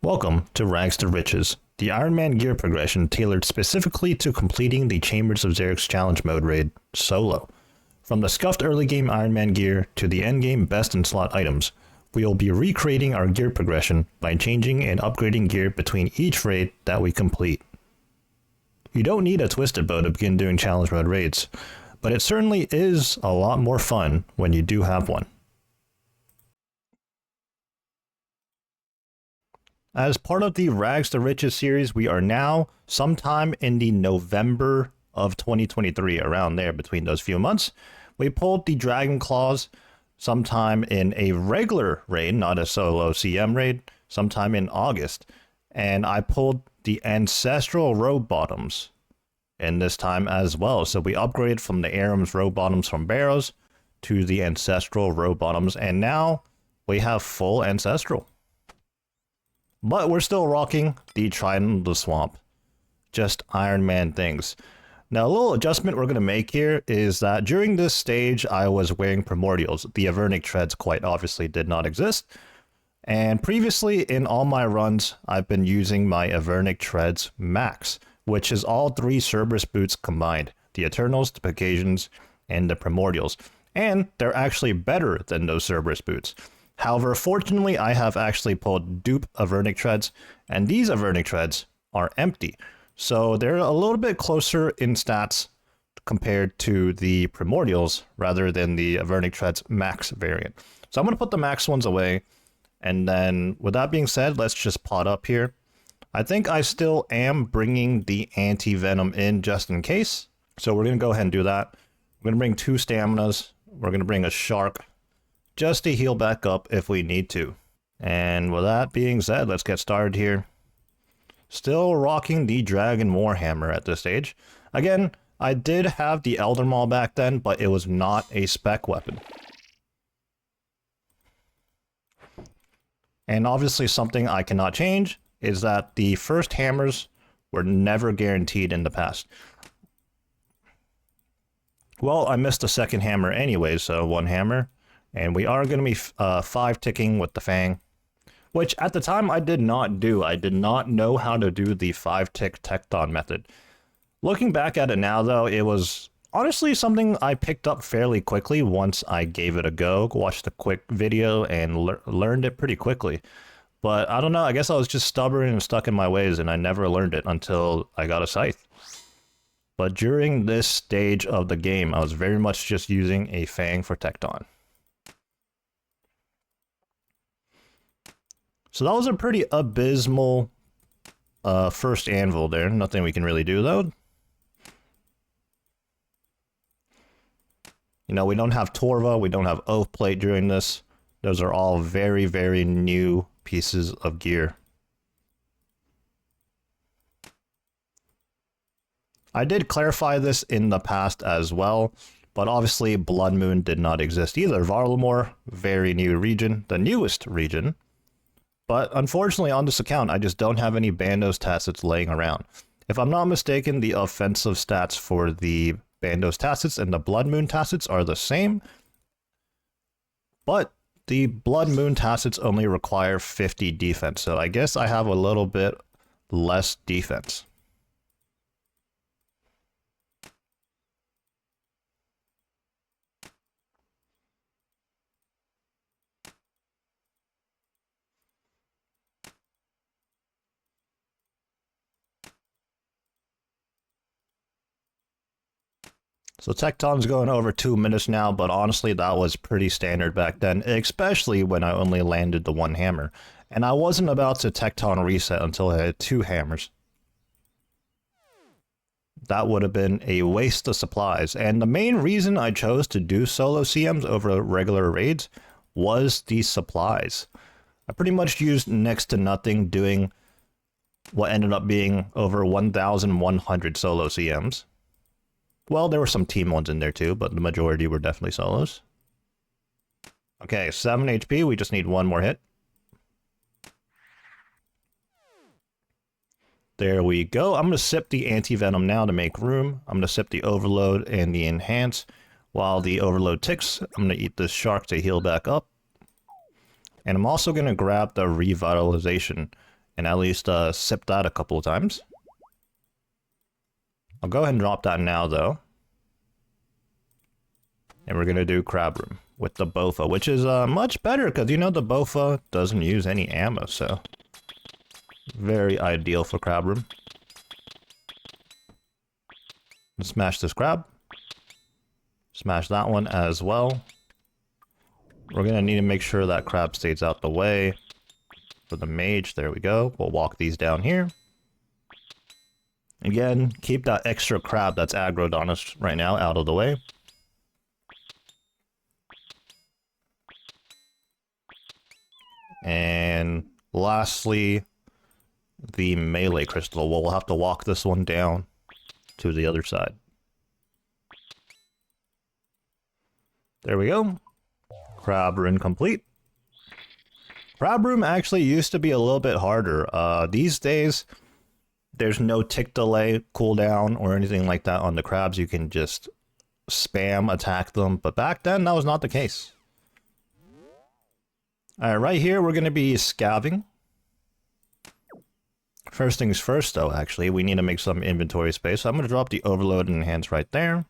Welcome to Rags to Riches, the Ironman gear progression tailored specifically to completing the Chambers of Xerics challenge mode raid solo. From the scuffed early game Ironman gear to the endgame best in slot items, we will be recreating our gear progression by changing and upgrading gear between each raid that we complete. You don't need a twisted bow to begin doing challenge mode raids, but it certainly is a lot more fun when you do have one. As part of the Rags to Riches series, we are now sometime in the November of 2023, around there between those few months. We pulled the Dragon Claws sometime in a regular raid, not a solo CM raid, sometime in August. And I pulled the Ancestral Robe Bottoms in this time as well. So we upgraded from the Aram's Robe Bottoms from Barrows to the Ancestral Robe Bottoms. And now we have full Ancestral. But we're still rocking the Trident of the Swamp. Just Ironman things. Now, a little adjustment we're going to make here is that during this stage, I was wearing Primordials. The Avernic Treads quite obviously did not exist. And previously, in all my runs, I've been using my Avernic Treads Max, which is all three Cerberus boots combined. The Eternals, the Pegasians, and the Primordials. And they're actually better than those Cerberus boots. However, fortunately, I have actually pulled dupe Avernic Treads, and these Avernic Treads are empty. So they're a little bit closer in stats compared to the Primordials rather than the Avernic Treads Max variant. So I'm going to put the Max ones away, and then with that being said, let's just pot up here. I think I still am bringing the Anti-Venom in just in case. So we're going to go ahead and do that. We're going to bring 2 Staminas. We're going to bring a Shark, just to heal back up if we need to. And with that being said, let's get started here. Still rocking the Dragon Warhammer at this stage. Again, I did have the Elder Maul back then, but it was not a spec weapon. And obviously something I cannot change is that the first hammers were never guaranteed in the past. Well, I missed the second hammer anyway, so 1 hammer. And we are going to be 5 ticking with the Fang, which at the time I did not do. I did not know how to do the 5 tick Tecton method. Looking back at it now, though, it was honestly something I picked up fairly quickly once I gave it a go, watched a quick video, and learned it pretty quickly. But I don't know, I guess I was just stubborn and stuck in my ways, and I never learned it until I got a scythe. But during this stage of the game, I was very much just using a Fang for Tecton. So that was a pretty abysmal first anvil there. Nothing we can really do, though. You know, we don't have Torva, we don't have Oath Plate during this. Those are all very, very new pieces of gear. I did clarify this in the past as well, but obviously Blood Moon did not exist either. Varlamore, very new region, the newest region. But unfortunately, on this account, I just don't have any Bandos Tacits laying around. If I'm not mistaken, the offensive stats for the Bandos Tacits and the Blood Moon Tacits are the same. But the Blood Moon Tacits only require 50 defense, so I guess I have a little bit less defense. So Tecton's going over 2 minutes now, but honestly that was pretty standard back then, especially when I only landed the 1 hammer. And I wasn't about to Tecton reset until I had 2 hammers. That would have been a waste of supplies. And the main reason I chose to do solo CMs over regular raids was the supplies. I pretty much used next to nothing doing what ended up being over 1,100 solo CMs. Well, there were some team ones in there too, but the majority were definitely solos. Okay, 7 HP, we just need 1 more hit. There we go. I'm going to sip the Anti-Venom now to make room. I'm going to sip the Overload and the Enhance. While the Overload ticks, I'm going to eat this Shark to heal back up. And I'm also going to grab the Revitalization. and at least sip that a couple of times. I'll go ahead and drop that now, though. And we're going to do Crab Room with the Bofa, which is much better because, you know, the Bofa doesn't use any ammo, so very ideal for Crab Room. Smash this crab. Smash that one as well. We're going to need to make sure that crab stays out the way for the mage. There we go. We'll walk these down here. Again, keep that extra crab that's aggroed on us right now out of the way. And lastly, the melee crystal. We'll have to walk this one down to the other side. There we go. Crab room complete. Crab room actually used to be a little bit harder. These days, there's no tick delay cooldown or anything like that on the crabs. You can just spam attack them. But back then, that was not the case. Alright, right here, we're going to be scavving. First things first, though, actually, we need to make some inventory space. So I'm going to drop the overload and enhance right there.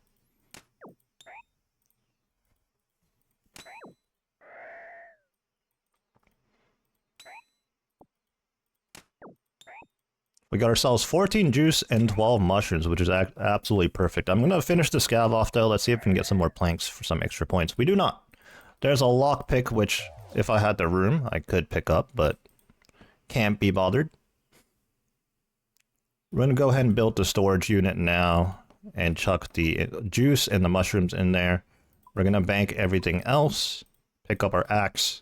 We got ourselves 14 juice and 12 mushrooms, which is absolutely perfect. I'm going to finish the scav off, though. Let's see if we can get some more planks for some extra points. We do not. There's a lockpick, which, if I had the room, I could pick up, but can't be bothered. We're going to go ahead and build the storage unit now and chuck the juice and the mushrooms in there. We're going to bank everything else, pick up our axe.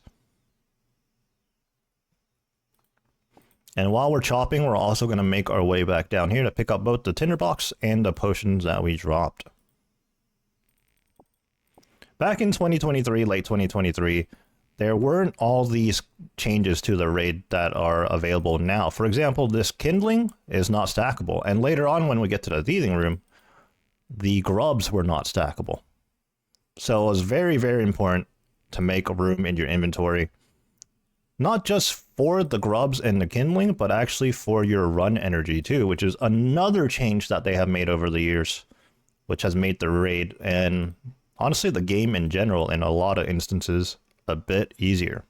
And while we're chopping, we're also going to make our way back down here to pick up both the tinderbox and the potions that we dropped. Back in 2023, late 2023, there weren't all these changes to the raid that are available now. For example, this kindling is not stackable. And later on, when we get to the thieving room, the grubs were not stackable. So it was very, very important to make a room in your inventory. Not just for the grubs and the kindling, but actually for your run energy too, which is another change that they have made over the years, which has made the raid and honestly the game in general in a lot of instances a bit easier.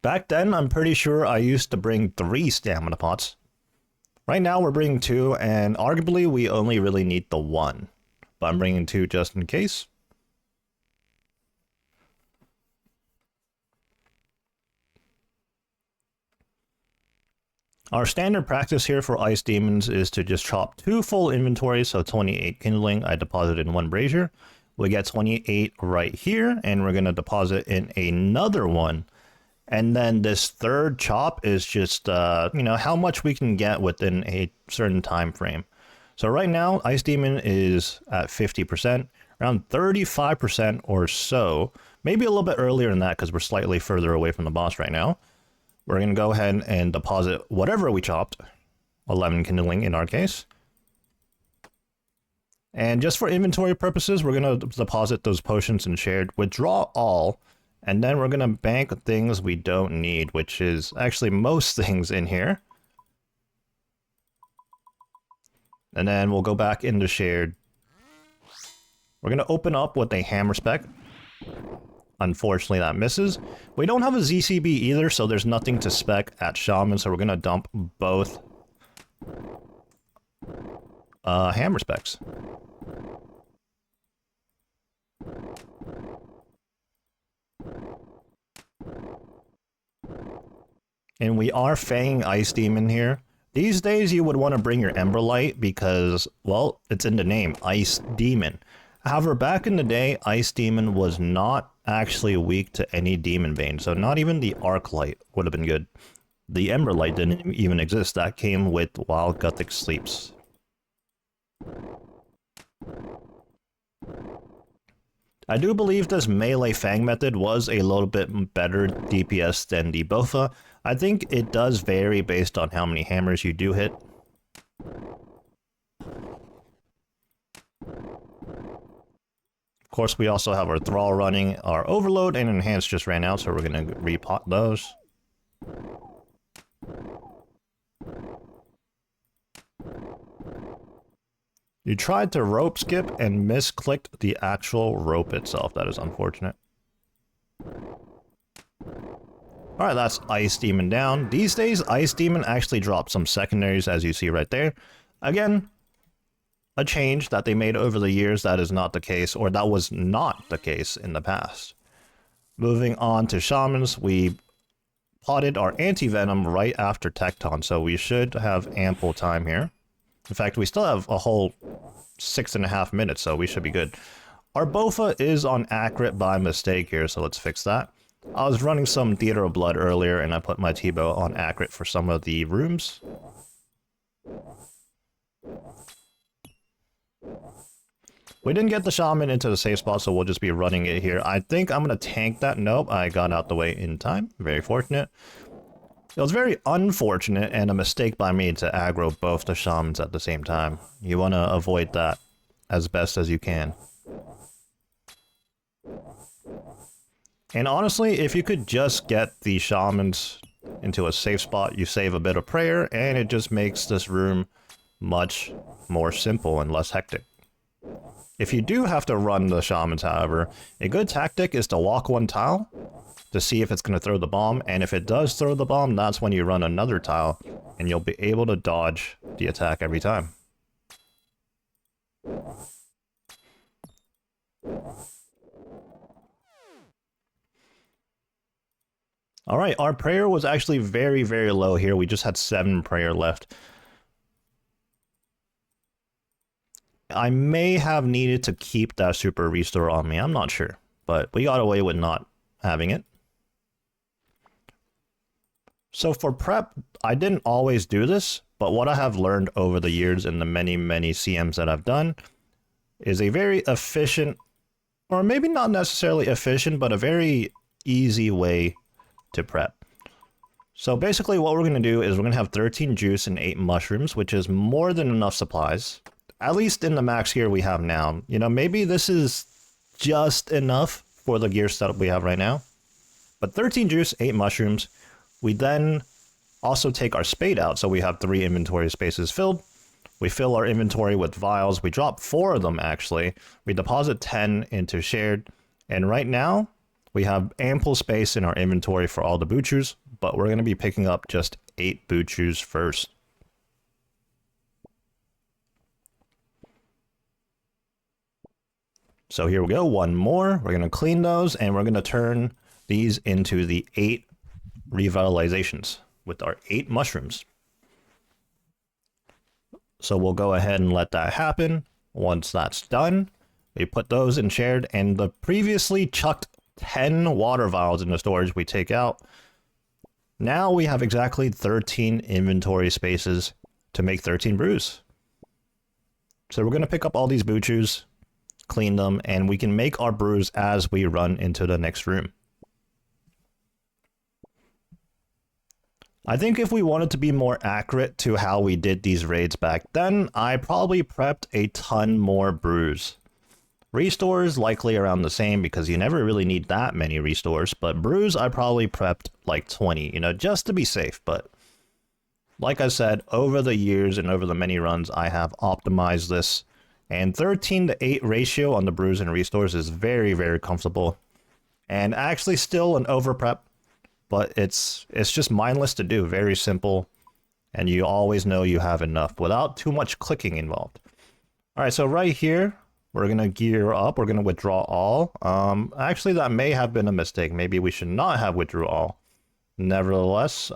Back then, I'm pretty sure I used to bring 3 stamina pots. Right now we're bringing 2, and arguably we only really need the 1. But I'm bringing 2 just in case. Our standard practice here for ice demons is to just chop 2 full inventories, so 28 kindling I deposited in 1 brazier. We get 28 right here, and we're going to deposit in another one. And then this third chop is just, you know, how much we can get within a certain time frame. So right now, Ice Demon is at 50%, around 35% or so. Maybe a little bit earlier than that because we're slightly further away from the boss right now. We're going to go ahead and deposit whatever we chopped, 11 kindling in our case. And just for inventory purposes, we're going to deposit those potions in shared, withdraw all, and then we're going to bank things we don't need, which is actually most things in here. And then we'll go back into shared. We're going to open up with a hammer spec. Unfortunately, that misses. We don't have a ZCB either, so there's nothing to spec at Shaman, so we're going to dump both hammer specs. And we are Fang Ice Demon here. These days you would want to bring your Emberlight because, well, it's in the name, Ice Demon. However, back in the day, Ice Demon was not actually weak to any Demon Bane, so not even the Arc Light would have been good. The Emberlight didn't even exist, that came with while Gothic sleeps. I do believe this melee Fang method was a little bit better DPS than the Bofa. I think it does vary based on how many hammers you do hit. Of course, we also have our Thrall running. Our Overload and Enhance just ran out, so we're going to repot those. You tried to rope skip and misclicked the actual rope itself. That is unfortunate. Alright, that's Ice Demon down. These days, Ice Demon actually drops some secondaries, as you see right there. Again, a change that they made over the years. That is not the case, or that was not the case in the past. Moving on to Shamans, we potted our Anti-Venom right after Tecton, so we should have ample time here. In fact, we still have a whole 6.5 minutes, so we should be good. Our Bofa is on accurate by mistake here, so let's fix that. I was running some Theater of Blood earlier, and I put my T-Bow on accurate for some of the rooms. We didn't get the Shaman into the safe spot, so we'll just be running it here. I think I'm going to tank that. Nope, I got out the way in time. Very fortunate. It was very unfortunate and a mistake by me to aggro both the Shamans at the same time. You want to avoid that as best as you can. And honestly, if you could just get the Shamans into a safe spot, you save a bit of prayer, and it just makes this room much more simple and less hectic. If you do have to run the Shamans, however, a good tactic is to walk one tile to see if it's going to throw the bomb, and if it does throw the bomb, that's when you run another tile, and you'll be able to dodge the attack every time. Alright, our prayer was actually very, very low here. We just had 7 prayer left. I may have needed to keep that super restore on me, I'm not sure. But we got away with not having it. So for prep, I didn't always do this, but what I have learned over the years in the many, many CMs that I've done is a very efficient, or maybe not necessarily efficient, but a very easy way to prep. So basically what we're going to do is we're going to have 13 juice and 8 mushrooms, which is more than enough supplies. At least in the max gear we have now. You know, maybe this is just enough for the gear setup we have right now. But 13 juice, 8 mushrooms. We then also take our spade out, so we have 3 inventory spaces filled. We fill our inventory with vials. We drop 4 of them, actually. We deposit 10 into shared. And right now, we have ample space in our inventory for all the butchers, but we're going to be picking up just 8 butchers first. So here we go, 1 more. We're going to clean those, and we're going to turn these into the 8 revitalizations with our 8 mushrooms. So we'll go ahead and let that happen. Once that's done, we put those in shared, and the previously chucked 10 water vials in the storage we take out. Now we have exactly 13 inventory spaces to make 13 brews. So we're going to pick up all these butchers, clean them, and we can make our brews as we run into the next room. I think if we wanted to be more accurate to how we did these raids back then, I probably prepped a ton more brews. Restores likely around the same because you never really need that many restores, but brews I probably prepped like 20, you know, just to be safe. But like I said, over the years and over the many runs, I have optimized this, and 13 to 8 ratio on the brews and restores is very, very comfortable, and actually still an over prep, but it's just mindless to do, very simple, and you always know you have enough without too much clicking involved. All right, so right here, we're going to gear up. We're going to withdraw all. Actually, that may have been a mistake. Maybe we should not have withdrew all. Nevertheless,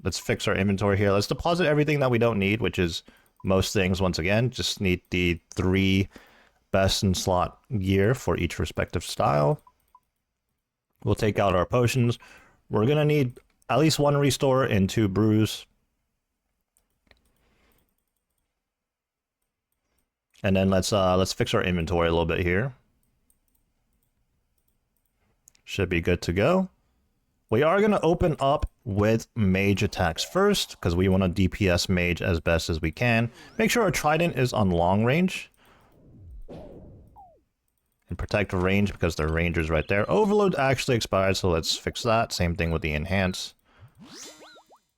let's fix our inventory here. Let's deposit everything that we don't need, which is most things. Once again, just need the 3 best in slot gear for each respective style. We'll take out our potions. We're going to need at least 1 restore and 2 brews. And then let's fix our inventory a little bit here. Should be good to go. We are going to open up with mage attacks first, because we want to DPS mage as best as we can. Make sure our trident is on long range. And protect range, because their ranger's right there. Overload actually expired, so let's fix that. Same thing with the enhance.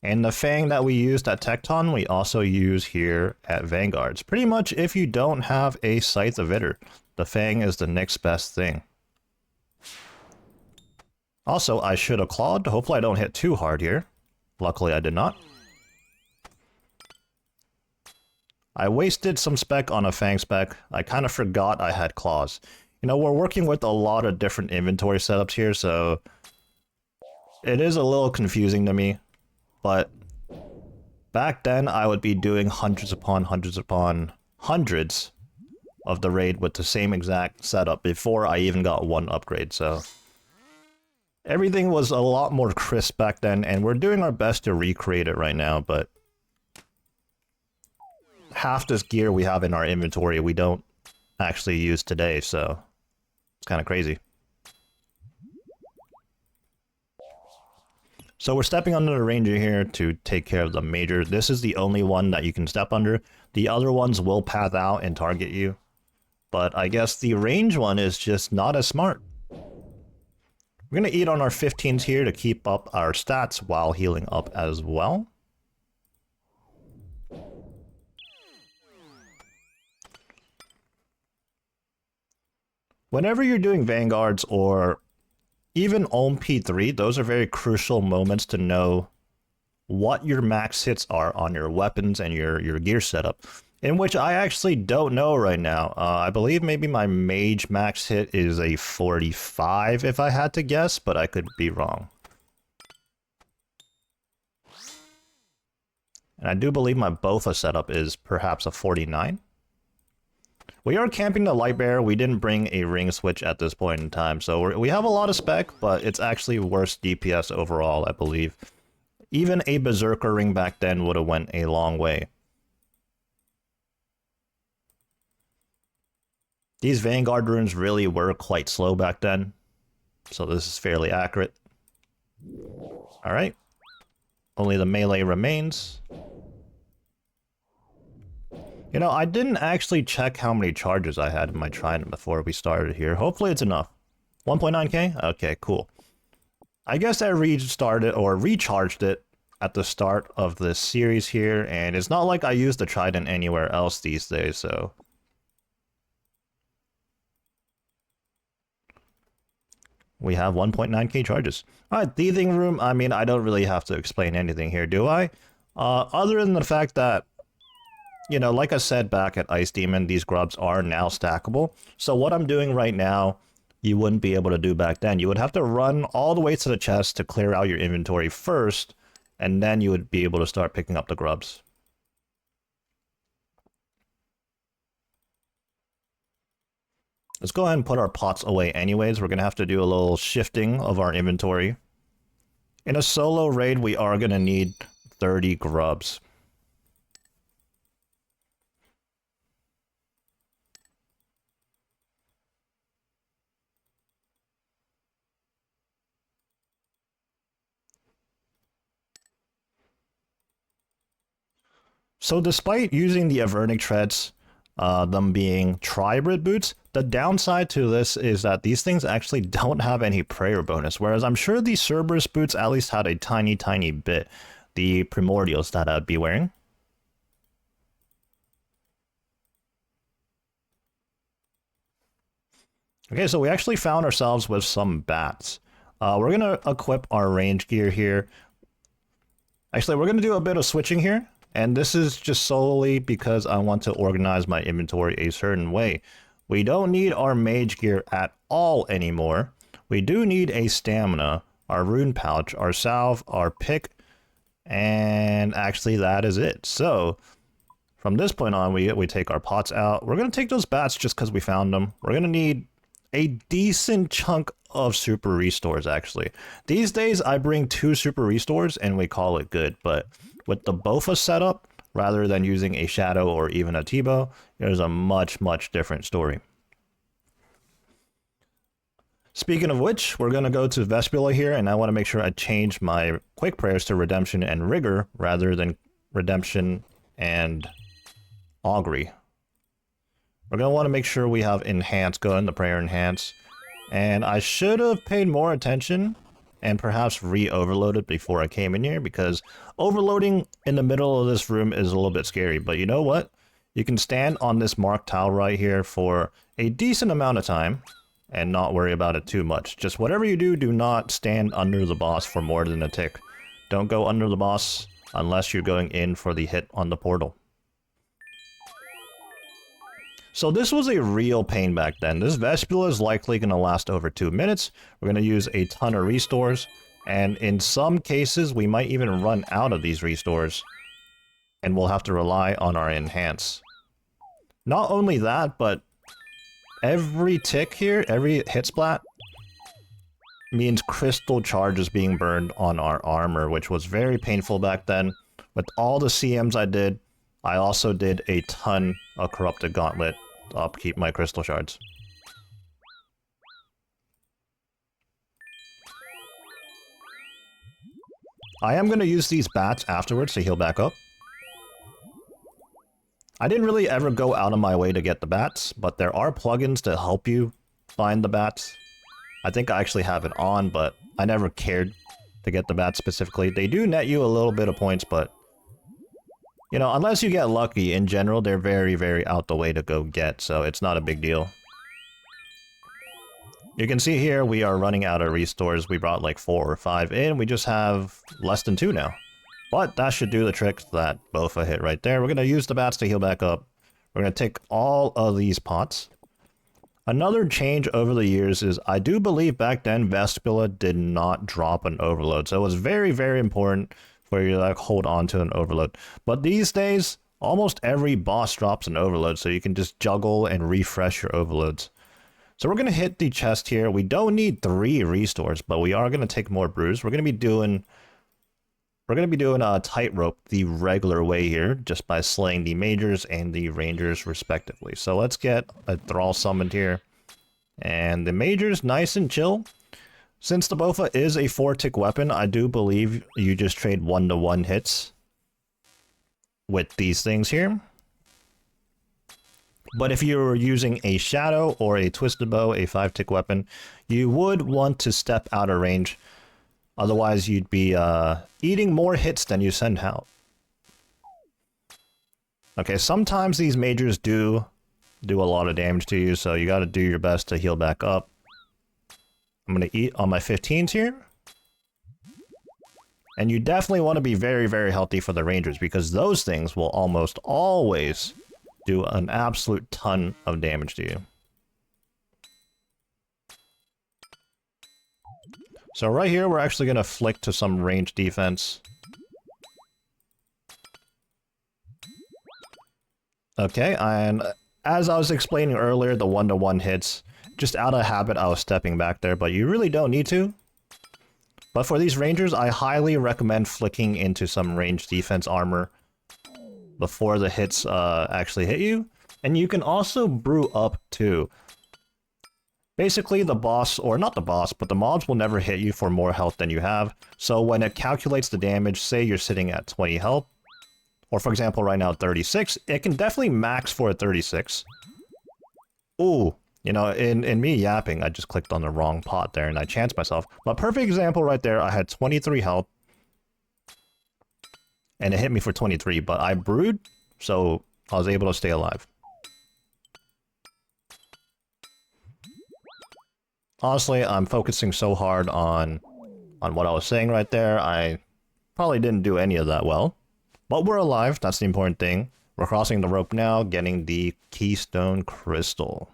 And the Fang that we used at Tecton, we also use here at Vanguards. Pretty much if you don't have a Scythe of Vitter, the Fang is the next best thing. Also, I should have clawed. Hopefully I don't hit too hard here. Luckily I did not. I wasted some spec on a Fang spec. I kind of forgot I had claws. You know, we're working with a lot of different inventory setups here, so it is a little confusing to me. But back then, I would be doing hundreds upon hundreds of the raid with the same exact setup before I even got one upgrade, so everything was a lot more crisp back then, and we're doing our best to recreate it right now, but half this gear we have in our inventory we don't actually use today, so it's kind of crazy. So we're stepping under the ranger here to take care of the major. This is the only one that you can step under. The other ones will path out and target you. But I guess the range one is just not as smart. We're going to eat on our 15s here to keep up our stats while healing up as well. Whenever you're doing Vanguards or even Ohm P3, those are very crucial moments to know what your max hits are on your weapons and your gear setup, in which I actually don't know right now. I believe maybe my mage max hit is a 45 if I had to guess, but I could be wrong. And I do believe my Bofa setup is perhaps a 49. We are camping the light bearer. We didn't bring a ring switch at this point in time, so we have a lot of spec, but it's actually worse DPS overall, I believe. Even a berserker ring back then would have went a long way. These Vanguard runes really were quite slow back then, so this is fairly accurate. Alright. Only the melee remains. You know, I didn't actually check how many charges I had in my trident before we started here. Hopefully it's enough. 1.9k? Okay, cool. I guess I restarted or recharged it at the start of this series here, and it's not like I use the trident anywhere else these days, so... we have 1.9k charges. Alright, thieving room. I mean, I don't really have to explain anything here, do I? Other than the fact that, you know, like I said back at Ice Demon, these grubs are now stackable. So what I'm doing right now, you wouldn't be able to do back then. You would have to run all the way to the chest to clear out your inventory first, and then you would be able to start picking up the grubs. Let's go ahead and put our pots away anyways. We're going to have to do a little shifting of our inventory. In a solo raid, we are going to need 30 grubs. So despite using the Avernic treads, them being tribrid boots, the downside to this is that these things actually don't have any prayer bonus, whereas I'm sure the Cerberus boots at least had a tiny bit. The primordials that I'd be wearing. Okay, so we actually found ourselves with some bats. We're going to equip our range gear here. Actually, we're going to do a bit of switching here. And this is just solely because I want to organize my inventory a certain way. We don't need our mage gear at all anymore. We do need a stamina, our rune pouch, our salve, our pick, and actually that is it. So from this point on, we take our pots out. We're going to take those bats just because we found them. We're going to need a decent chunk of super restores, actually. These days, I bring 2 super restores and we call it good, but with the Bofa setup, rather than using a Shadow or even a T-Bow, there's a much different story. Speaking of which, we're going to go to Vespula here, and I want to make sure I change my quick prayers to Redemption and Rigor, rather than Redemption and Augury. We're going to want to make sure we have Enhance going, the prayer Enhance. And I should have paid more attention and perhaps re-overloaded before I came in here, because overloading in the middle of this room is a little bit scary. But you know what? You can stand on this marked tile right here for a decent amount of time and not worry about it too much. Just whatever you do, do not stand under the boss for more than a tick. Don't go under the boss unless you're going in for the hit on the portal. So this was a real pain back then. This Vespula is likely going to last over 2 minutes. We're going to use a ton of restores, and in some cases we might even run out of these restores, and we'll have to rely on our enhance. Not only that, but every tick here, every hit splat, means crystal charges being burned on our armor, which was very painful back then. With all the CMs I did, I also did a ton of Corrupted Gauntlet to upkeep my crystal shards. I am going to use these bats afterwards to heal back up. I didn't really ever go out of my way to get the bats, but there are plugins to help you find the bats. I think I actually have it on, but I never cared to get the bats specifically. They do net you a little bit of points, but you know, unless you get lucky, in general, they're very, very out the way to go get, so it's not a big deal. You can see here, we are running out of restores. We brought like 4 or 5 in. We just have less than 2 now. But that should do the trick that Bofa hit right there. We're going to use the bats to heal back up. We're going to take all of these pots. Another change over the years is, I do believe back then Vespula did not drop an overload. So it was very, very important for you to like hold on to an overload. But these days, almost every boss drops an overload, so you can just juggle and refresh your overloads. So we're going to hit the chest here. We don't need 3 restores, but we are going to take more brews. We're going to be doing a tightrope the regular way here, just by slaying the majors and the rangers respectively. So let's get a thrall summoned here. And the majors, nice and chill. Since the Bofa is a 4-tick weapon, I do believe you just trade 1-to-1 hits with these things here. But if you're using a Shadow or a Twisted Bow, a 5-tick weapon, you would want to step out of range. Otherwise, you'd be eating more hits than you send out. Okay, sometimes these majors do a lot of damage to you, so you gotta do your best to heal back up. I'm going to eat on my 15s here. And you definitely want to be very, very healthy for the rangers, because those things will almost always do an absolute ton of damage to you. So right here, we're actually going to flick to some range defense. Okay, and as I was explaining earlier, the 1-to-1 hits, just out of habit, I was stepping back there, but you really don't need to. But for these rangers, I highly recommend flicking into some range defense armor before the hits actually hit you. And you can also brew up too. Basically, the boss, or not the boss, but the mobs will never hit you for more health than you have. So when it calculates the damage, say you're sitting at 20 health, or for example right now 36, it can definitely max for a 36. Ooh. You know, in me yapping, I just clicked on the wrong pot there and I chanced myself. But perfect example right there, I had 23 health. And it hit me for 23, but I brewed, so I was able to stay alive. Honestly, I'm focusing so hard on what I was saying right there, I probably didn't do any of that well. But we're alive, that's the important thing. We're crossing the rope now, getting the Keystone Crystal.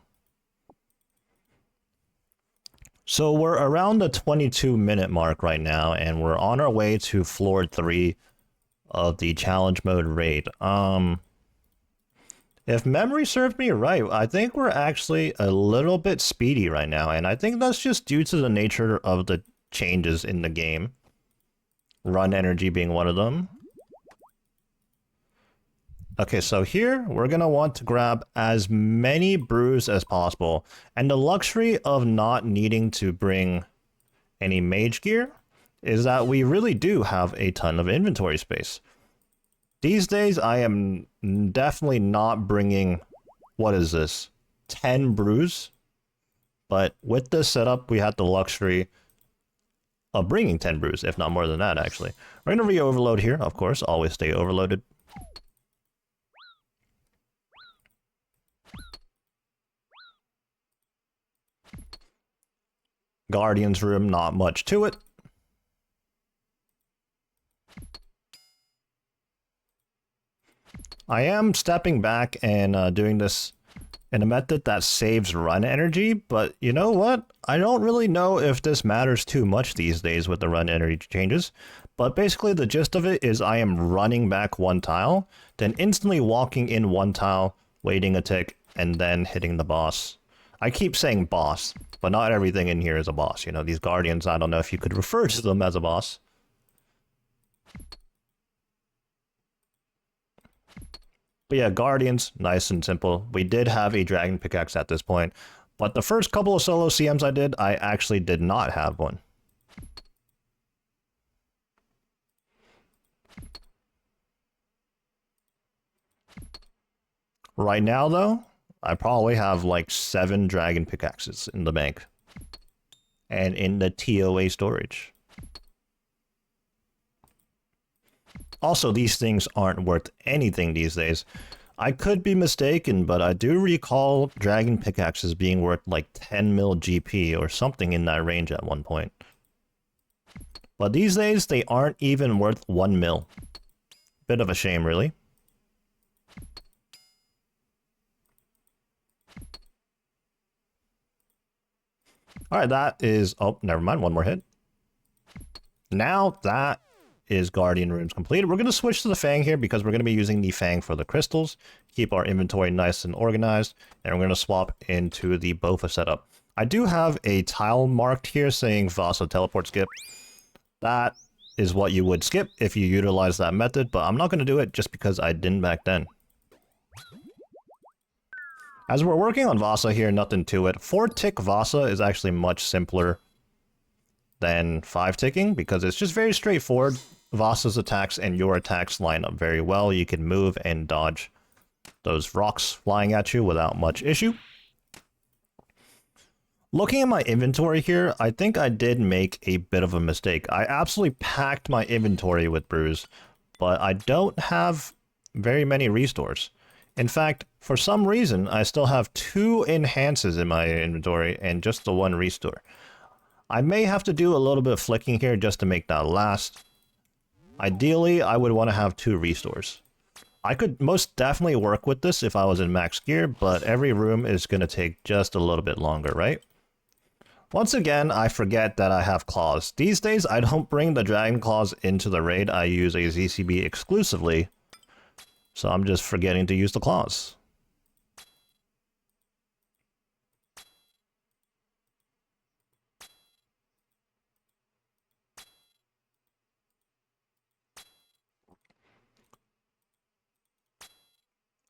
So we're around the 22-minute mark right now, and we're on our way to floor 3 of the challenge mode raid. If memory serves me right, I think we're actually a little bit speedy right now, and I think that's just due to the nature of the changes in the game. Run energy being one of them. Okay, so here, we're going to want to grab as many brews as possible. And the luxury of not needing to bring any mage gear is that we really do have a ton of inventory space. These days, I am definitely not bringing, what is this, 10 brews? But with this setup, we had the luxury of bringing 10 brews, if not more than that, actually. We're going to re-overload here, of course. Always stay overloaded. Guardian's room, not much to it. I am stepping back and doing this in a method that saves run energy, but you know what? I don't really know if this matters too much these days with the run energy changes, but basically the gist of it is I am running back one tile, then instantly walking in one tile, waiting a tick, and then hitting the boss. I keep saying boss, but not everything in here is a boss. You know, these guardians, I don't know if you could refer to them as a boss. But yeah, Guardians, nice and simple. We did have a Dragon Pickaxe at this point, but the first couple of solo CMs I did, I actually did not have one. Right now, though, I probably have like 7 Dragon Pickaxes in the bank. And in the TOA storage. Also, these things aren't worth anything these days. I could be mistaken, but I do recall Dragon Pickaxes being worth like 10 mil GP or something in that range at one point. But these days, they aren't even worth 1 mil. Bit of a shame, really. Alright, that is... Oh, never mind, one more hit. Now that is Guardian rooms completed. We're going to switch to the Fang here because we're going to be using the Fang for the crystals. Keep our inventory nice and organized. And we're going to swap into the Bofa setup. I do have a tile marked here saying Vasa teleport skip. That is what you would skip if you utilize that method, but I'm not going to do it just because I didn't back then. As we're working on Vasa here, nothing to it. 4-tick Vasa is actually much simpler than 5-ticking because it's just very straightforward. Vasa's attacks and your attacks line up very well. You can move and dodge those rocks flying at you without much issue. Looking at my inventory here, I think I did make a bit of a mistake. I absolutely packed my inventory with brews, but I don't have very many restores. In fact, for some reason, I still have 2 enhances in my inventory and just the 1 restore. I may have to do a little bit of flicking here just to make that last. Ideally, I would want to have 2 restores. I could most definitely work with this if I was in max gear, but every room is going to take just a little bit longer, right? Once again, I forget that I have claws. These days, I don't bring the dragon claws into the raid. I use a ZCB exclusively, so I'm just forgetting to use the claws.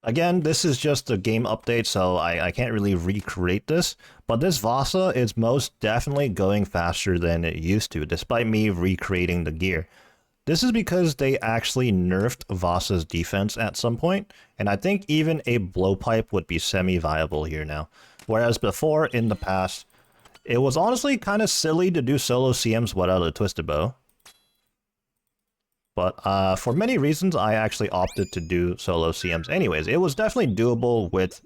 Again, this is just a game update, so I can't really recreate this, but this Vasa is most definitely going faster than it used to, despite me recreating the gear. This is because they actually nerfed Vasa's defense at some point, and I think even a blowpipe would be semi-viable here now. Whereas before, in the past, it was honestly kind of silly to do solo CMs without a twisted bow. But for many reasons, I actually opted to do solo CMs anyways. It was definitely doable with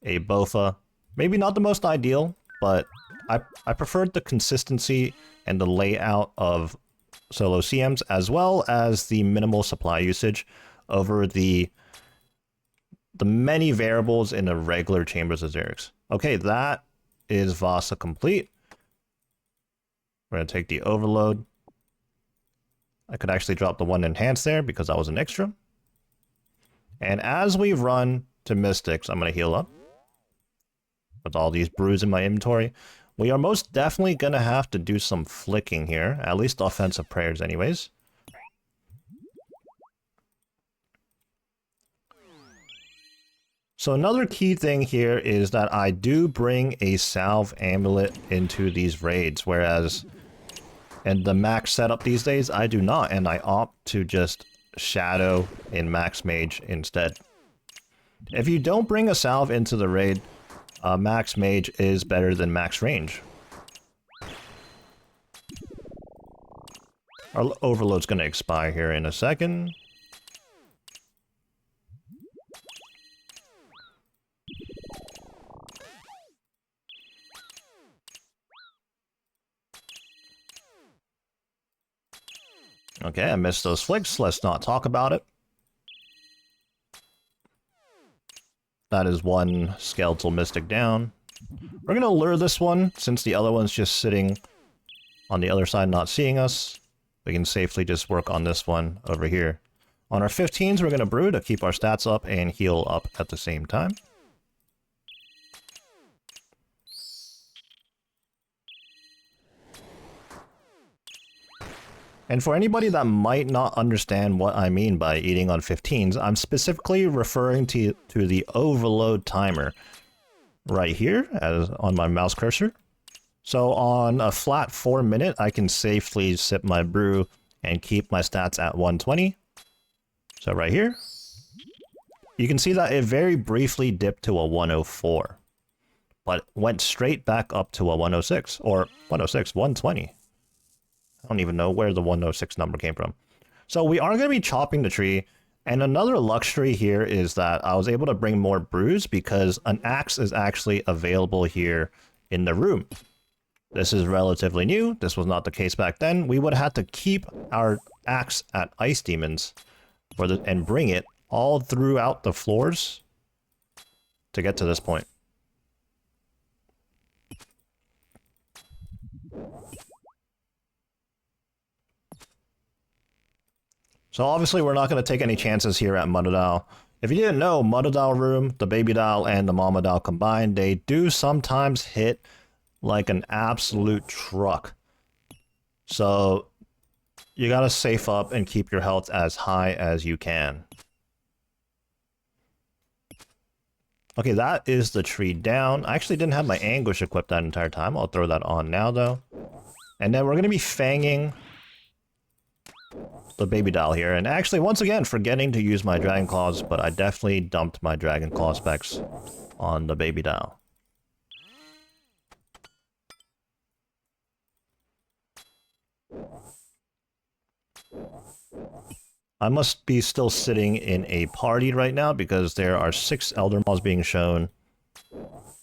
a Bofa. Maybe not the most ideal, but I preferred the consistency and the layout of solo CMs, as well as the minimal supply usage over the many variables in the regular Chambers of Xerics. Okay, that is Vasa complete. We're going to take the Overload. I could actually drop the 1 enhance there because that was an extra. And as we run to Mystics, I'm going to heal up with all these brews in my inventory. We are most definitely going to have to do some flicking here, at least offensive prayers anyways. So another key thing here is that I do bring a salve amulet into these raids, whereas in the max setup these days, I do not, and I opt to just shadow in max mage instead. If you don't bring a salve into the raid, max mage is better than max range. Our overload's going to expire here in a second. Okay, I missed those flicks. Let's not talk about it. That is one skeletal mystic down. We're going to lure this one, since the other one's just sitting on the other side not seeing us. We can safely just work on this one over here. On our 15s, we're going to brew to keep our stats up and heal up at the same time. And for anybody that might not understand what I mean by eating on 15s, I'm specifically referring to the overload timer right here as on my mouse cursor. So on a flat 4 minute, I can safely sip my brew and keep my stats at 120. So right here, you can see that it very briefly dipped to a 104, but went straight back up to a 106, or 106, 120. I don't even know where the 106 number came from. So we are going to be chopping the tree. And another luxury here is that I was able to bring more brews because an axe is actually available here in the room. This is relatively new. This was not the case back then. We would have had to keep our axe at Ice Demons and bring it all throughout the floors to get to this point. So obviously we're not going to take any chances here at Mother Doll. If you didn't know, Mother Doll Room, the Baby Doll, and the Mama Doll combined, they do sometimes hit like an absolute truck. So you got to safe up and keep your health as high as you can. Okay, that is the tree down. I actually didn't have my Anguish equipped that entire time. I'll throw that on now, though. And then we're going to be fanging the Baby Doll here. And actually, once again, forgetting to use my Dragon Claws, but I definitely dumped my Dragon Claw specs on the Baby Doll. I must be still sitting in a party right now because there are 6 Elder Maws being shown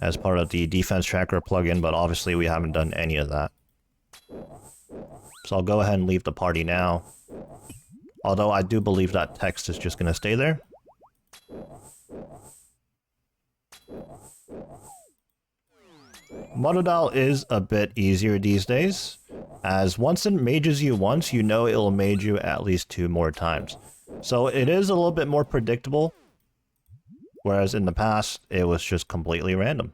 as part of the Defense Tracker plugin, but obviously we haven't done any of that. So I'll go ahead and leave the party now. Although I do believe that text is just going to stay there. Mother Doll is a bit easier these days, as once it mages you once, you know it will mage you at least 2 more times. So it is a little bit more predictable, whereas in the past, it was just completely random.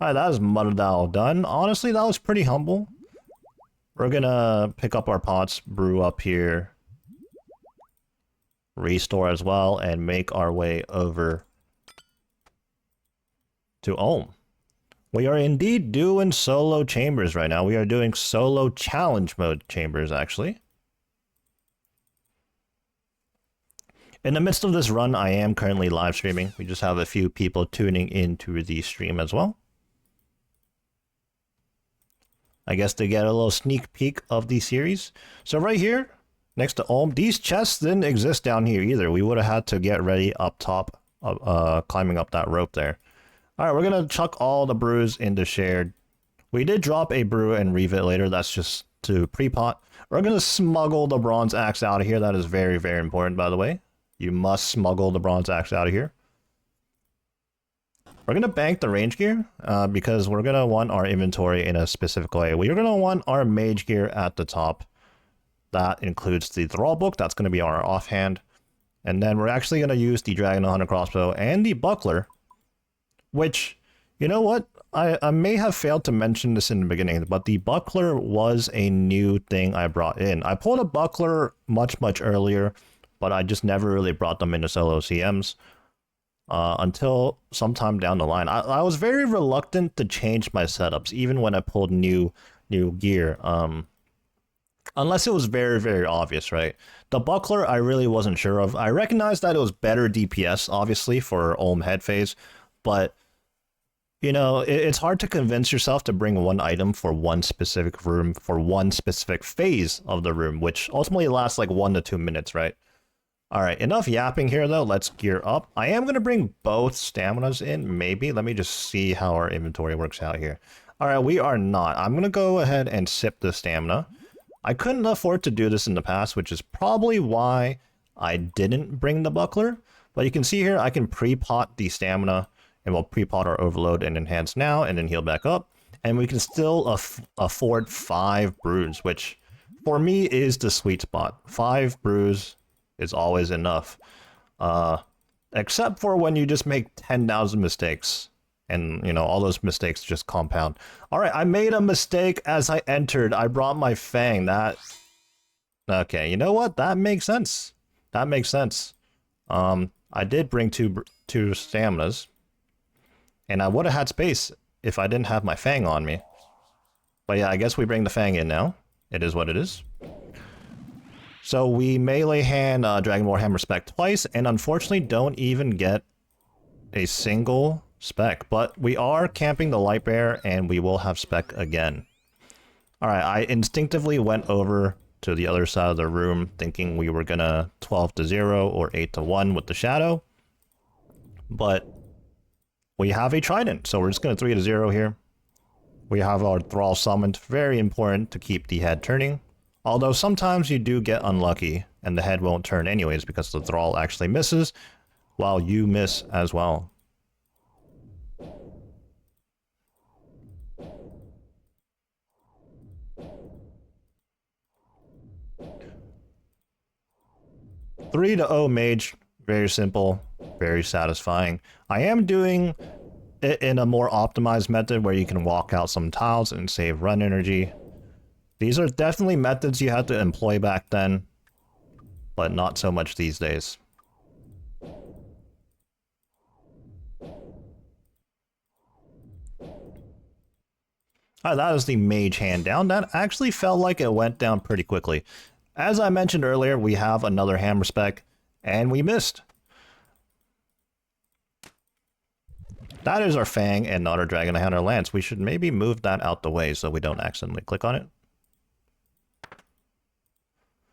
Alright, that is Mother Doll done. Honestly, that was pretty humble. We're gonna pick up our pots, brew up here, restore as well, and make our way over to Ulm. We are indeed doing solo chambers right now. We are doing solo challenge mode chambers, actually. In the midst of this run, I am currently live streaming. We just have a few people tuning into the stream as well. I guess to get a little sneak peek of the series. So right here, next to Ulm, these chests didn't exist down here either. We would have had to get ready up top, climbing up that rope there. Alright, we're going to chuck all the brews into shared. We did drop a brew and reeve it later. That's just to pre-pot. We're going to smuggle the bronze axe out of here. That is very, very important, by the way. You must smuggle the bronze axe out of here. We're going to bank the range gear because we're going to want our inventory in a specific way. We're going to want our mage gear at the top. That includes the Thrall book. That's going to be our offhand. And then we're actually going to use the Dragon Hunter crossbow and the buckler. Which, you know what? I may have failed to mention this in the beginning, but the buckler was a new thing I brought in. I pulled a buckler much, much earlier, but I just never really brought them into solo CMs until sometime down the line. I was very reluctant to change my setups, even when I pulled new gear. Unless it was very, very obvious, right? The buckler, I really wasn't sure of. I recognized that it was better DPS, obviously, for Ulm head phase, but You know, it's hard to convince yourself to bring one item for one specific room for one specific phase of the room, which ultimately lasts like 1 to 2 minutes, right? All right, enough yapping here though. Let's gear up. I am going to bring both staminas in, maybe. Let me just see how our inventory works out here. All right, we are not. I'm going to go ahead and sip the stamina. I couldn't afford to do this in the past, which is probably why I didn't bring the buckler. But you can see here, I can pre-pot the stamina, and we'll pre-pot our overload and enhance now, and then heal back up. And we can still afford 5 brews, which for me is the sweet spot. 5 brews is always enough. Except for when you just make 10,000 mistakes. And, you know, all those mistakes just compound. All right, I made a mistake as I entered. I brought my fang. That... Okay, you know what? That makes sense. That makes sense. I did bring two staminas. And I would have had space if I didn't have my fang on me. But yeah, I guess we bring the fang in now. It is what it is. So we melee hand Dragon Warhammer spec twice, and unfortunately don't even get a single spec. But we are camping the light bear, and we will have spec again. Alright, I instinctively went over to the other side of the room, thinking we were gonna 12-0 or 8-1 with the shadow. But we have a trident, so we're just gonna 3-0 here. We have our thrall summoned, very important to keep the head turning. Although sometimes you do get unlucky, and the head won't turn anyways because the thrall actually misses, while you miss as well. Three to 0 mage, very simple, very satisfying. I am doing it in a more optimized method where you can walk out some tiles and save run energy. These are definitely methods you had to employ back then, but not so much these days. Alright, that is the mage hand down. That actually felt like it went down pretty quickly. As I mentioned earlier, we have another hammer spec, and we missed. That is our fang and not our dragon hunter lance. We should maybe move that out the way so we don't accidentally click on it.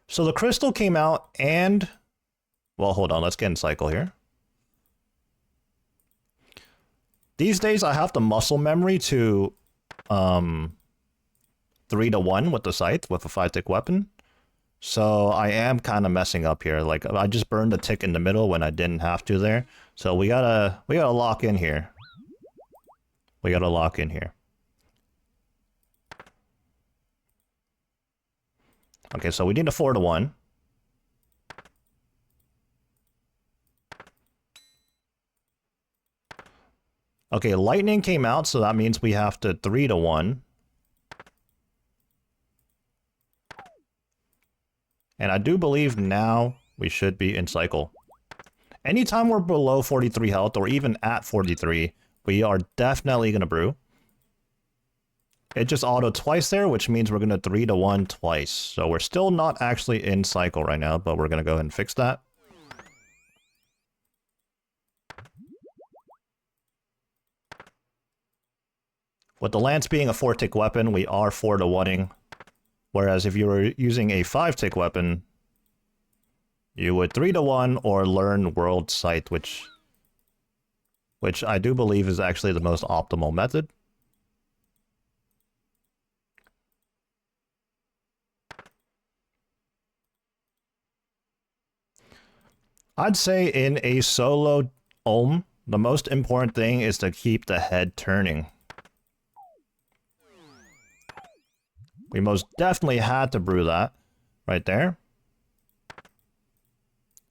So the crystal came out and... Well, hold on. Let's get in cycle here. These days, I have the muscle memory to 3-1 with the scythe with a 5-tick weapon. So I am kind of messing up here. Like, I just burned a tick in the middle when I didn't have to there. So we gotta lock in here. We gotta lock in here. Okay, so we need a 4-1. Okay, lightning came out, so that means we have to 3-1. And I do believe now we should be in cycle. Anytime we're below 43 health, or even at 43, we are definitely going to brew. It just autoed twice there, which means we're going to 3-1 twice. So we're still not actually in cycle right now, but we're going to go ahead and fix that. With the lance being a 4-tick weapon, we are 4-1-ing. Whereas if you were using a 5-tick weapon, you would 3-1 or learn World Sight, which I do believe is actually the most optimal method. I'd say in a solo Ohm, the most important thing is to keep the head turning. We most definitely had to brew that right there.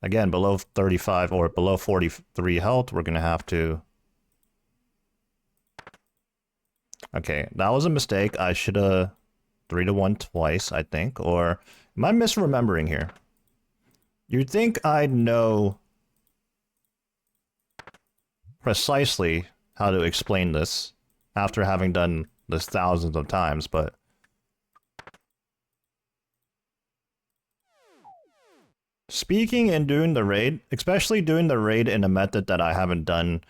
Again, below 35 or below 43 health, we're going to have to... Okay, that was a mistake. I should have 3-1 twice, I think. Or am I misremembering here? You'd think I'd know precisely how to explain this after having done this thousands of times, but... Speaking and doing the raid, especially doing the raid in a method that I haven't done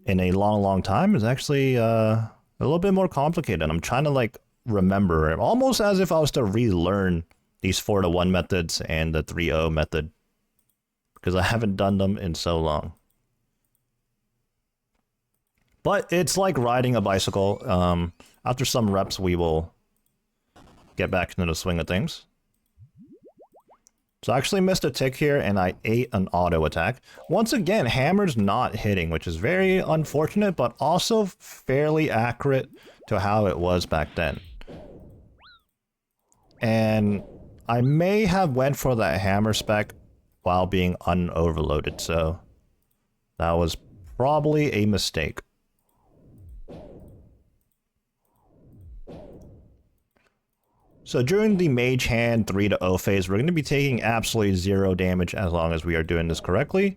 in a long time is actually a little bit more complicated. I'm trying to like remember, almost as if I was to relearn these 4-to-1 methods and the 3-0 method, because I haven't done them in so long. But it's like riding a bicycle. After some reps, we will get back into the swing of things. So I actually missed a tick here, and I ate an auto attack. Once again, hammer's not hitting, which is very unfortunate, but also fairly accurate to how it was back then. And I may have went for that hammer spec while being unoverloaded, so that was probably a mistake. So during the Mage Hand 3-0 phase, we're going to be taking absolutely 0 damage as long as we are doing this correctly.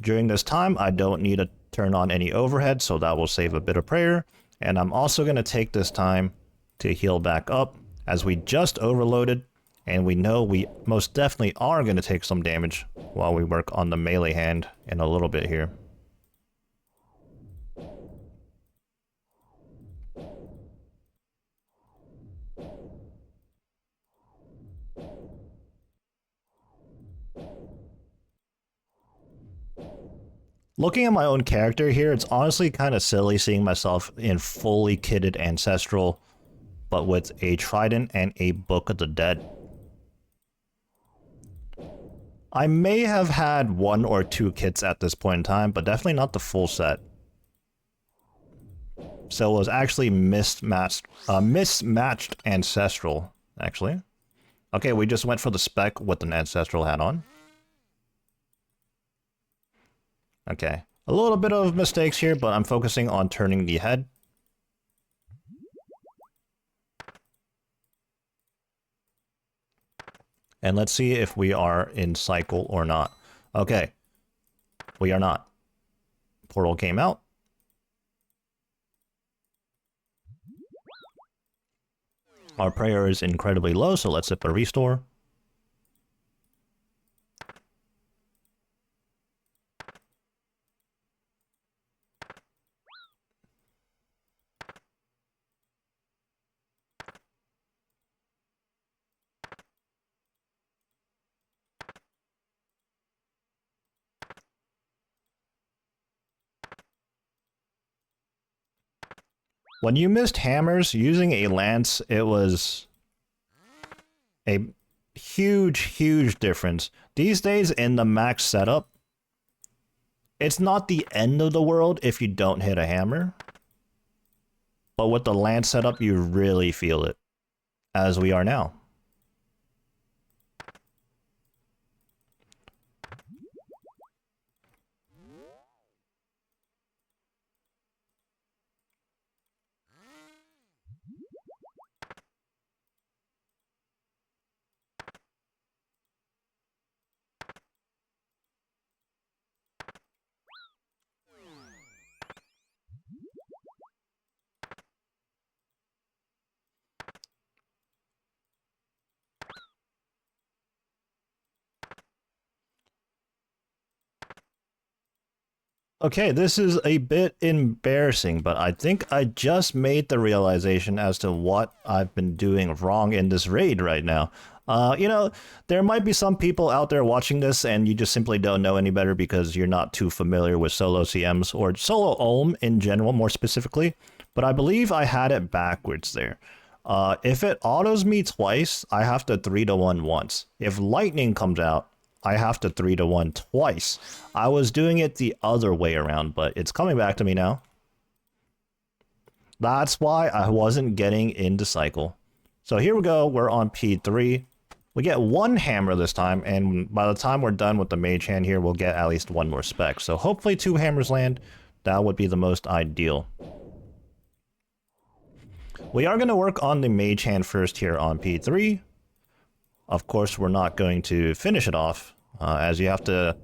During this time, I don't need to turn on any overhead, so that will save a bit of prayer. And I'm also going to take this time to heal back up, as we just overloaded, and we know we most definitely are going to take some damage while we work on the melee hand in a little bit here. Looking at my own character here, it's honestly kind of silly seeing myself in fully kitted Ancestral, but with a Trident and a Book of the Dead. I may have had 1 or 2 kits at this point in time, but definitely not the full set. So it was actually mismatched Ancestral, actually. Okay, we just went for the spec with an Ancestral hat on. Okay, a little bit of mistakes here, but I'm focusing on turning the head. And let's see if we are in cycle or not. Okay, we are not. Portal came out. Our prayer is incredibly low, so let's hit a restore. When you missed hammers, using a lance, it was a huge difference. These days in the max setup, it's not the end of the world if you don't hit a hammer. But with the lance setup, you really feel it, as we are now. Okay, this is a bit embarrassing, but I think I just made the realization as to what I've been doing wrong in this raid right now. You know, there might be some people out there watching this and you just simply don't know any better because you're not too familiar with solo CMs or solo Olm in general, more specifically. But I believe I had it backwards there. If it autos me twice, I have to 3-to-1 once. If lightning comes out, I have to 3-to-1 twice. I was doing it the other way around, but it's coming back to me now. That's why I wasn't getting into cycle. So here we go, we're on P3. We get 1 hammer this time, and by the time we're done with the mage hand here, we'll get at least 1 more spec. So hopefully 2 hammers land. That would be the most ideal. We are going to work on the mage hand first here on P3. Of course, we're not going to finish it off, as you have to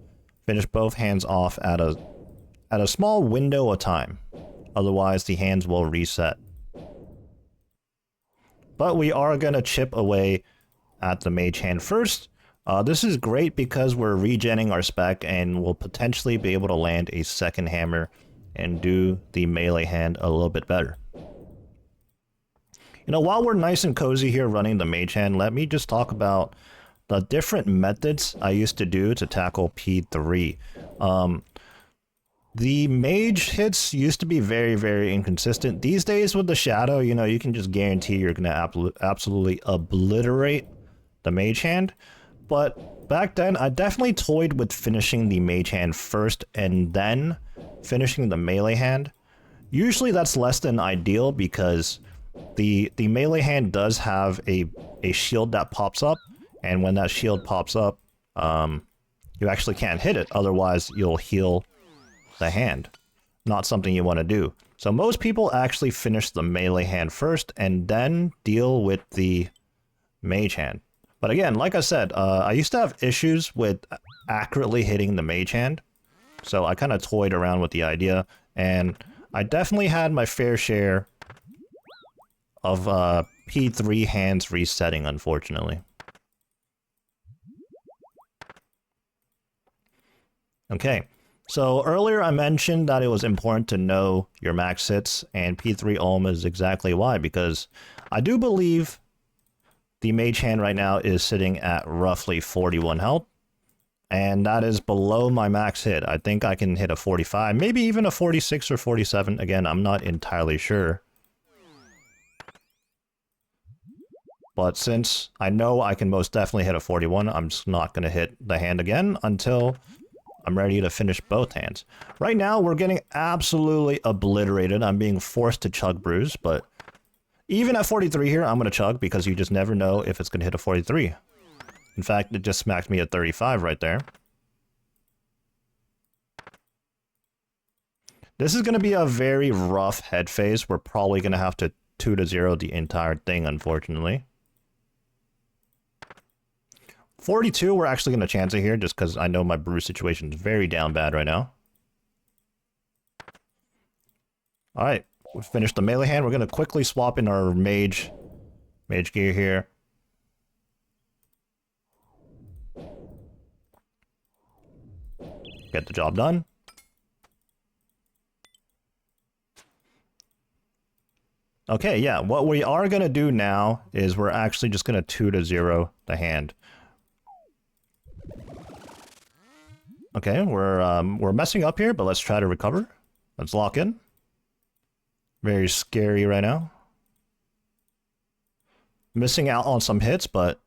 finish both hands off at a small window of time. Otherwise, the hands will reset. But we are going to chip away at the mage hand first. This is great because we're regenning our spec and we'll potentially be able to land a second hammer and do the melee hand a little bit better. You know, while we're nice and cozy here running the mage hand, let me just talk about the different methods I used to do to tackle P3. The mage hits used to be very, very inconsistent. These days with the shadow, you know, you can just guarantee you're going to absolutely obliterate the mage hand. But back then, I definitely toyed with finishing the mage hand first and then finishing the melee hand. Usually that's less than ideal because the melee hand does have a shield that pops up, and when that shield pops up, you actually can't hit it, otherwise you'll heal the hand. Not something you want to do. So most people actually finish the melee hand first and then deal with the mage hand. But again, like I said, I used to have issues with accurately hitting the mage hand, so I kind of toyed around with the idea, and I definitely had my fair share of P3 hands resetting, unfortunately. Okay, so earlier I mentioned that it was important to know your max hits, and P3 Ohm is exactly why, because I do believe the mage hand right now is sitting at roughly 41 health, and that is below my max hit. I think I can hit a 45, maybe even a 46 or 47. Again, I'm not entirely sure. But since I know I can most definitely hit a 41, I'm just not going to hit the hand again until I'm ready to finish both hands. Right now, we're getting absolutely obliterated. I'm being forced to chug brews, but even at 43 here, I'm going to chug because you just never know if it's going to hit a 43. In fact, it just smacked me at 35 right there. This is going to be a very rough head phase. We're probably going to have to 2-0 the entire thing, unfortunately. 42, we're actually going to chance it here just because I know my brew situation is very down bad right now. Alright, we finished the melee hand. We're going to quickly swap in our mage gear here. Get the job done. Okay, yeah, what we are going to do now is we're actually just going to 2-0 the hand. Okay, we're messing up here, but let's try to recover. Let's lock in. Very scary right now. Missing out on some hits, but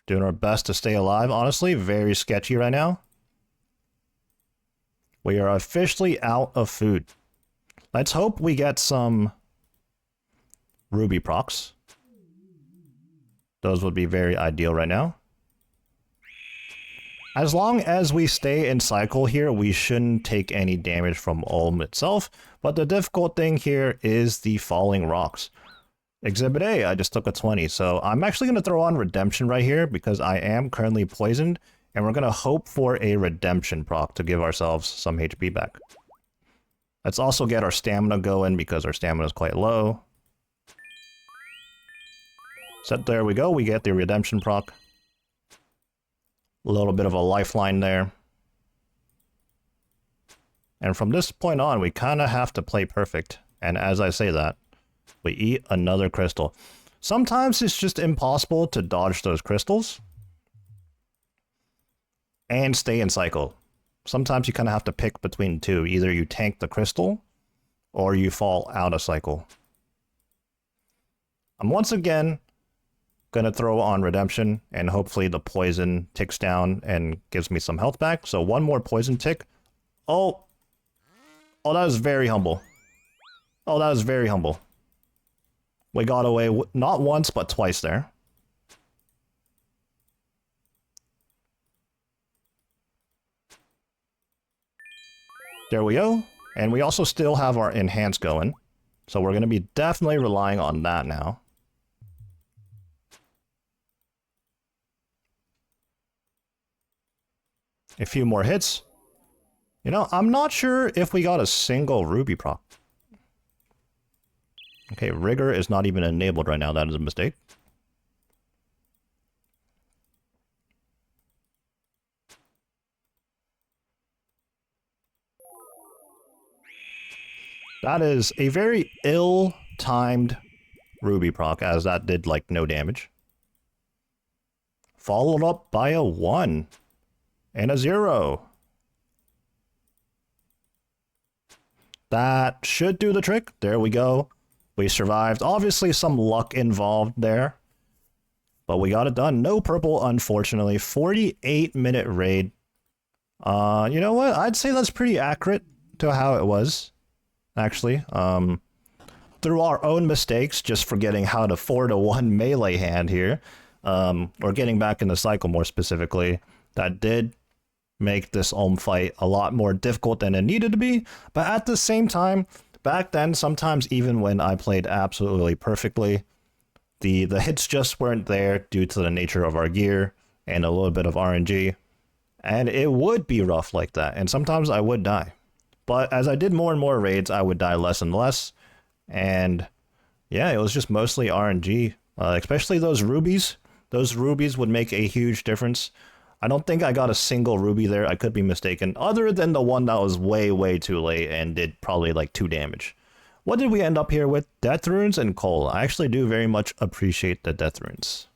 doing our best to stay alive, honestly. Very sketchy right now. We are officially out of food. Let's hope we get some ruby procs. Those would be very ideal right now. As long as we stay in cycle here, we shouldn't take any damage from Ulm itself, but the difficult thing here is the falling rocks. Exhibit A, I just took a 20, so I'm actually going to throw on Redemption right here because I am currently poisoned, and we're going to hope for a Redemption proc to give ourselves some HP back. Let's also get our stamina going because our stamina is quite low. So there we go, we get the Redemption proc. A little bit of a lifeline there. And from this point on, we kind of have to play perfect. And as I say that, we eat another crystal. Sometimes it's just impossible to dodge those crystals and stay in cycle. Sometimes you kind of have to pick between two. Either you tank the crystal or you fall out of cycle. I'm once again going to throw on Redemption, and hopefully the poison ticks down and gives me some health back. So one more poison tick. Oh, that was very humble. Oh, that was very humble. We got away not once, but twice there. There we go. And we also still have our enhance going. So we're going to be definitely relying on that now. A few more hits. You know, I'm not sure if we got a single ruby proc. Okay, rigor is not even enabled right now. That is a mistake. That is a very ill-timed Ruby proc, as that did, like, no damage. Followed up by a 1 and a 0. That should do the trick. There we go. We survived. Obviously, some luck involved there. But we got it done. No purple, unfortunately. 48-minute raid. You know what? I'd say that's pretty accurate to how it was, actually. Through our own mistakes, just forgetting how to 4-1 melee hand here, or getting back in the cycle more specifically, that did make this fight a lot more difficult than it needed to be. But at the same time, back then, sometimes even when I played absolutely perfectly, the hits just weren't there due to the nature of our gear and a little bit of RNG. And it would be rough like that. And sometimes I would die. But as I did more and more raids, I would die less and less. And yeah, it was just mostly RNG, especially those rubies. Those rubies would make a huge difference. I don't think I got a single ruby there. I could be mistaken. Other than the one that was way, way too late and did probably like 2 damage. What did we end up here with? Death runes and coal. I actually do very much appreciate the death runes.